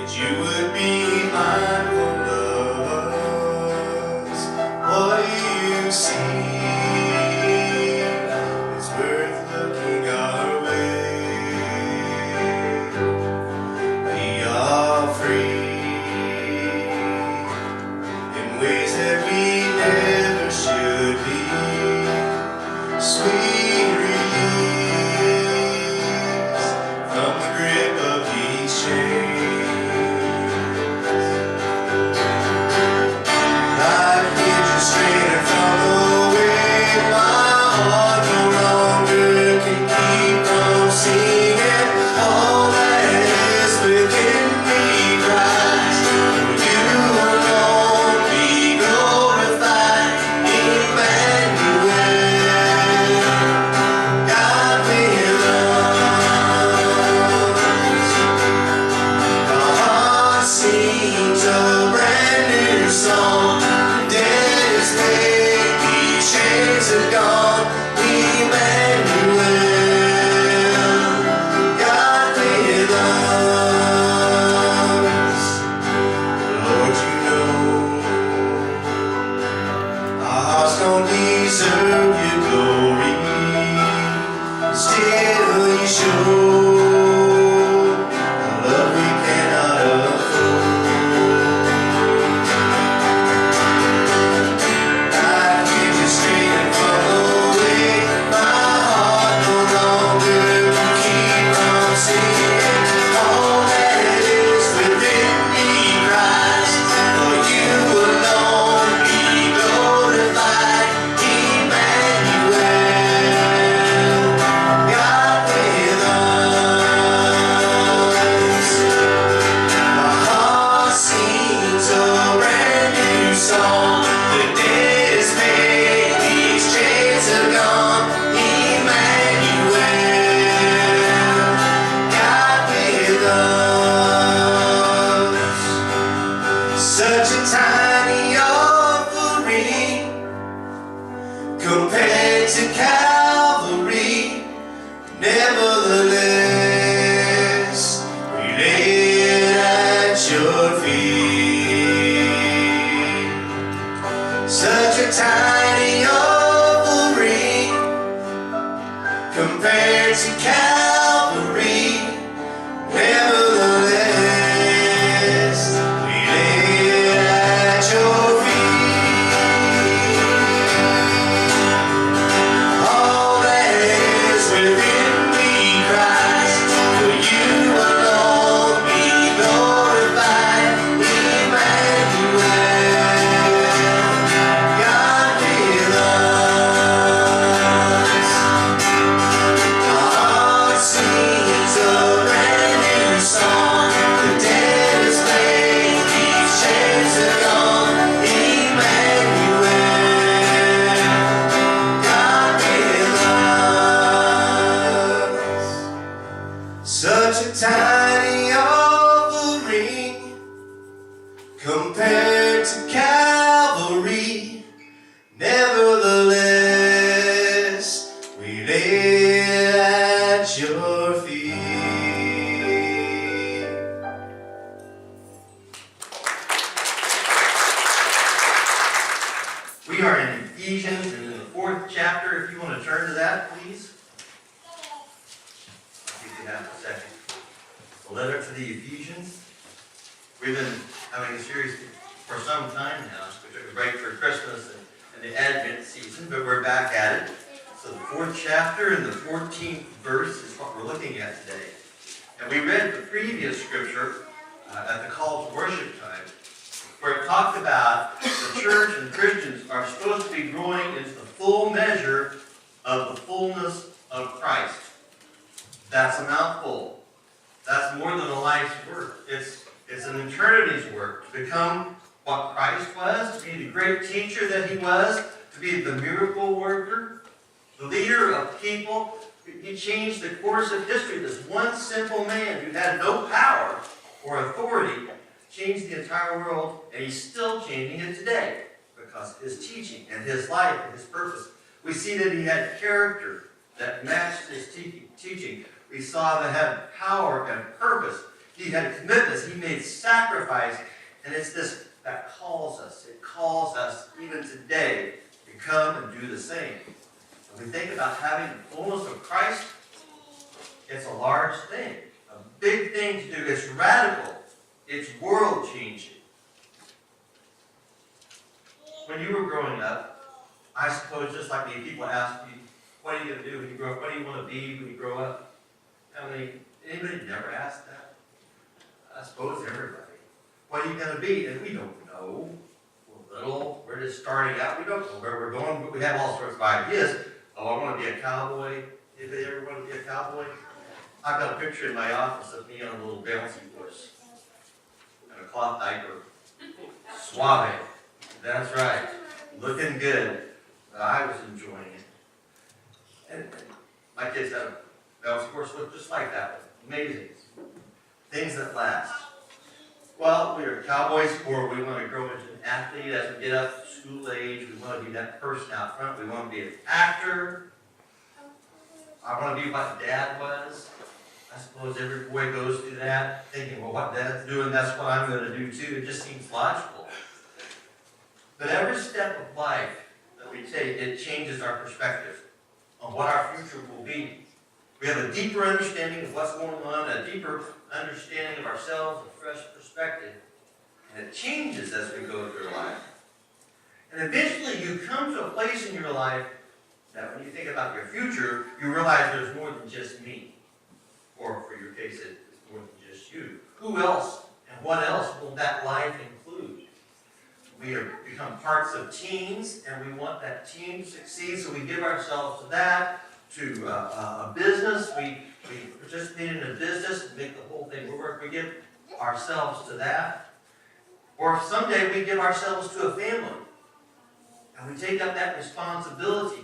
that you would be mindful of us. What you see is worth looking our way. We are free in ways that we never should be. Sweet release from the grip of these chains. Life gives you straighter from the way my heart no longer can keep from singing. All that is within me cries, you alone be glorified, Emmanuel. God with us. My heart sings a brand new song. The dead is paid, these chains are gone, Emmanuel. God with us. Lord, you know our hearts don't deserve your glory. Still you show a love we cannot afford. Life gives you strength from the way my heart no longer can keep from singing. All that is within me cries, for you alone be glorified, Emmanuel. God with us. My heart sings a brand new song. The dead is paid, these chains are gone, Emmanuel. God with us. Such a tiny offering compared to Calvary. Nevertheless, we lay it at your feet. Such a tiny offering compared to Calvary. Nevertheless, we lay it at your feet. All that is within me cries, for you alone be glorified, Emmanuel. God with us. My heart sings a brand new song. The dead is laid, these chains are gone, Emmanuel. God with us. Such a tiny offering compared to Calvary. Nevertheless, we lay it at your feet. We are in Ephesians in the 4th chapter. If you want to turn to that, please. I'll give you half a second. The letter to the Ephesians. We've been having a series for some time now. We took a break for Christmas and the Advent season, but we're back at it. So the 4th chapter and the 14th verse is what we're looking at today. And we read the previous scripture at the call to worship time, where it talked about the church and Christians are supposed to be growing into the full measure of the fullness of Christ. That's a mouthful. That's more than a life's work. It's an eternity's work to become what Christ was, to be the great teacher that he was, to be the miracle worker, the leader of people. He changed the course of history. This one simple man who had no power or authority changed the entire world, and he's still changing it today because of his teaching and his life and his purpose. We see that he had character that matched his teaching. We saw that he had power and purpose. He had commitments. He made sacrifice. And it's this that calls us. It calls us even today to come and do the same. When we think about having the fullness of Christ, it's a large thing, a big thing to do. It's radical. It's world-changing. When you were growing up, I suppose just like me, people ask you, what are you going to do when you grow up? What do you want to be when you grow up? Anybody never asked that? I suppose everybody. What are you going to be? And we don't know. We're little. We're just starting out. We don't know where we're going, but we have all sorts of ideas. Oh, I want to be a cowboy. Anybody ever want to be a cowboy? I've got a picture in my office of me on a little bouncy horse and a cloth diaper. Suave. That's right. Looking good. I was enjoying it. And my kids have a bouncy horse look just like that one. Amazing. Things that last. Well, we are cowboys, or we want to grow into an athlete as we get up to school age. We want to be that person out front. We want to be an actor. I want to be what Dad was. I suppose every boy goes through that, thinking, well, what Dad's doing, that's what I'm going to do too. It just seems logical. But every step of life that we take, it changes our perspective on what our future will be. We have a deeper understanding of what's going on, a deeper understanding of ourselves, a fresh perspective. And it changes as we go through life. And eventually you come to a place in your life that when you think about your future, you realize there's more than just me. Or for your case, it's more than just you. Who else and what else will that life include? We have become parts of teams, and we want that team to succeed, so we give ourselves to that. To a business, we participate in a business and make the whole thing work. We give ourselves to that. Or someday we give ourselves to a family. And we take up that responsibility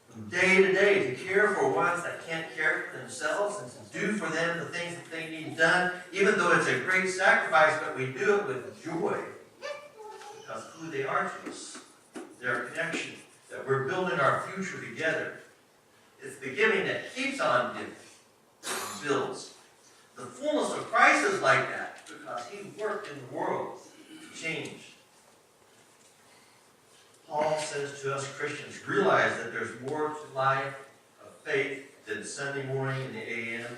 from day to day to care for ones that can't care for themselves and to do for them the things that they need done, even though it's a great sacrifice, but we do it with joy because of who they are to us, their connection, that we're building our future together. It's the giving that keeps on giving and builds. The fullness of Christ is like that because He worked in the world to change. Paul says to us Christians, realize that there's more to life of faith than Sunday morning in the a.m.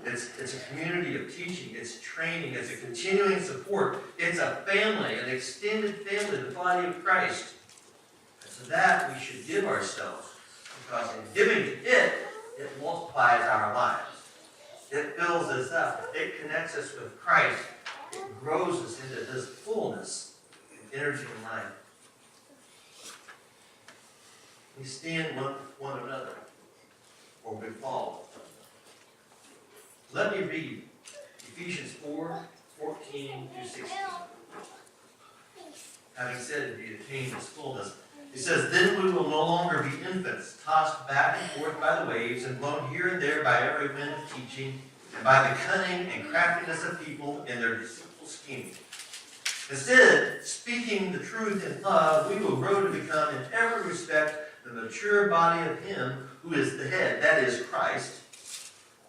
It's a community of teaching, it's training, it's a continuing support. It's a family, an extended family, the body of Christ. And to that we should give ourselves. Because in giving to it, it multiplies our lives. It builds us up. It connects us with Christ. It grows us into this fullness of energy and life. We stand one another, or we fall. Let me read Ephesians 4:14 through 16. Having said it, we attain this fullness. He says, then we will no longer be infants, tossed back and forth by the waves and blown here and there by every wind of teaching, and by the cunning and craftiness of people in their deceitful scheming. Instead, speaking the truth in love, we will grow to become in every respect the mature body of Him who is the head, that is Christ.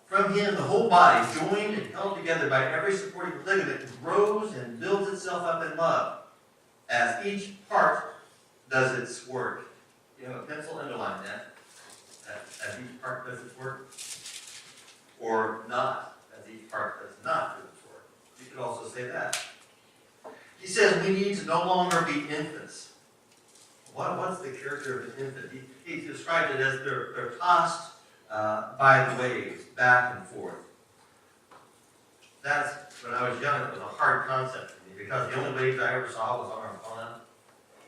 From Him, the whole body, joined and held together by every supporting ligament, grows and builds itself up in love, as each part does its work. You have a pencil, underline that. As each part does its work. Or not, as each part does not do its work. You could also say that. He says we need to no longer be infants. What's the character of an infant? He described it as they're tossed by the waves, back and forth. That's, when I was young, it was a hard concept for me, because the only waves I ever saw was on our pond.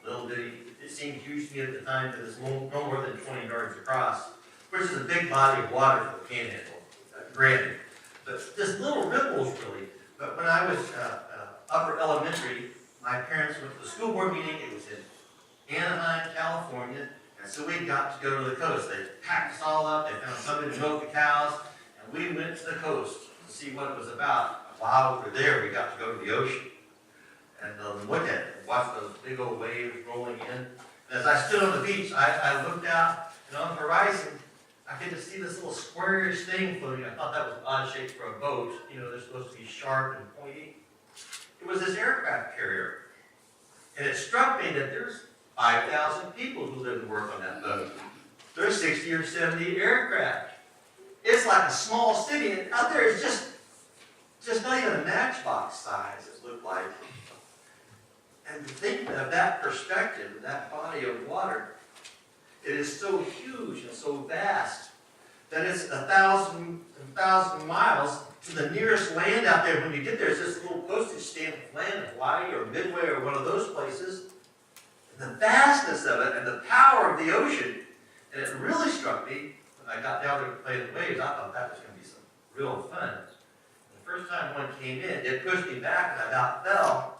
Little bitty. It seemed huge to me at the time, that it's no more than 20 yards across, which is a big body of water for the panhandle, granted. But just little ripples, really. But when I was upper elementary, my parents went to the school board meeting. It was in Anaheim, California, and so we got to go to the coast. They packed us all up. They found somebody to milk the cows, and we went to the coast to see what it was about. While we were there, we got to go to the ocean and look at it, watch those big old waves rolling in. And as I stood on the beach, I looked out, and on the horizon, I get to see this little squarish thing floating. I thought that was an odd shape for a boat. You know, they're supposed to be sharp and pointy. It was this aircraft carrier. And it struck me that there's 5,000 people who live and work on that boat. There's 60 or 70 aircraft. It's like a small city, and out there it's just not even a matchbox size, it looked like. And to think of that perspective, that body of water, it is so huge and so vast that it's 1,000 miles to the nearest land out there. When you get there, it's this little postage stamp of land, Hawaii or Midway or one of those places. And the vastness of it and the power of the ocean. And it really struck me when I got down there to play the waves. I thought that was going to be some real fun. The first time one came in, it pushed me back and I about fell.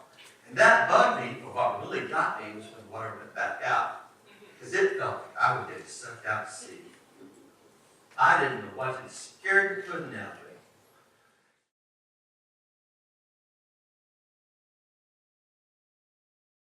And that bugged me, but what really got me was when the water went back out. Because it felt like I would get sucked out to sea. I didn't know what, it scared the pudding out of me.